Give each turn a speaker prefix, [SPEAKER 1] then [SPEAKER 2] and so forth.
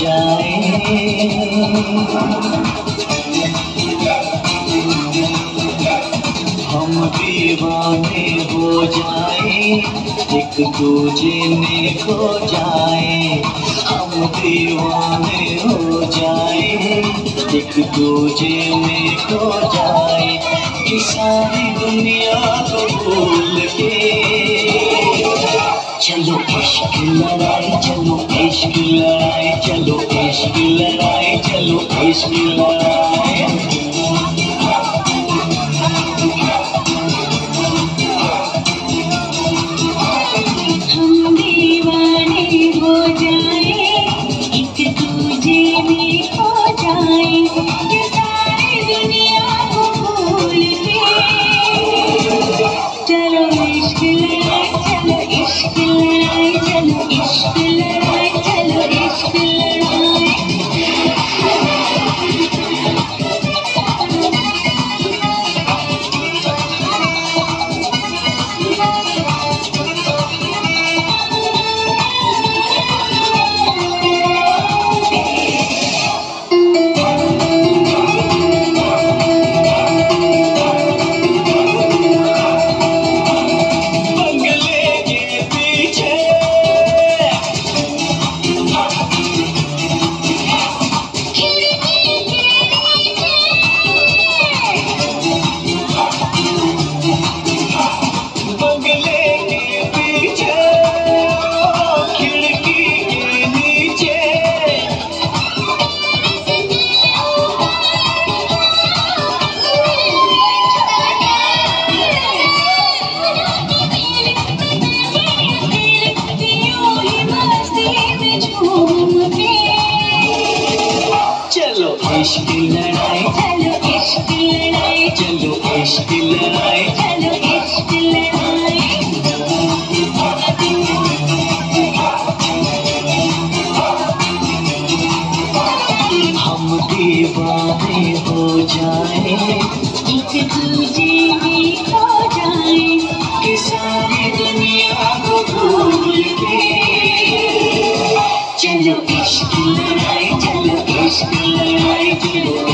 [SPEAKER 1] जाए। हम दीवाने हो जाए, एक दूजे में खो जाए। हम दीवाने हो जाए, एक दूजे में खो जाए। कि सारी दुनिया को भूल के चलो इश्क लड़ाई, चलो इश्क लड़ाई, चलो इश्क लड़ाई, चलो इश्क लड़ाई।
[SPEAKER 2] हम दीवाने हो जाए, एक दूजे में खो जाए। ये सारी दुनिया को भूल के चलो इश्क लड़ाई, चलो इश्क लड़ाई, चलो इश्क लड़ाई, चलो इश्क लड़ाई।
[SPEAKER 1] इश्क लड़ाई,
[SPEAKER 2] चलो इश्क लड़ाई,
[SPEAKER 1] चलो इश्क लड़ाई,
[SPEAKER 2] चलो इश्क लड़ाई।
[SPEAKER 1] हम दीवाने हो जाए,
[SPEAKER 2] एक दूजे में खो जाए।
[SPEAKER 1] कि सारी दुनिया को भूल के
[SPEAKER 2] चलो इश्क लड़ाई, चलो इश्क लड़ाई, चलो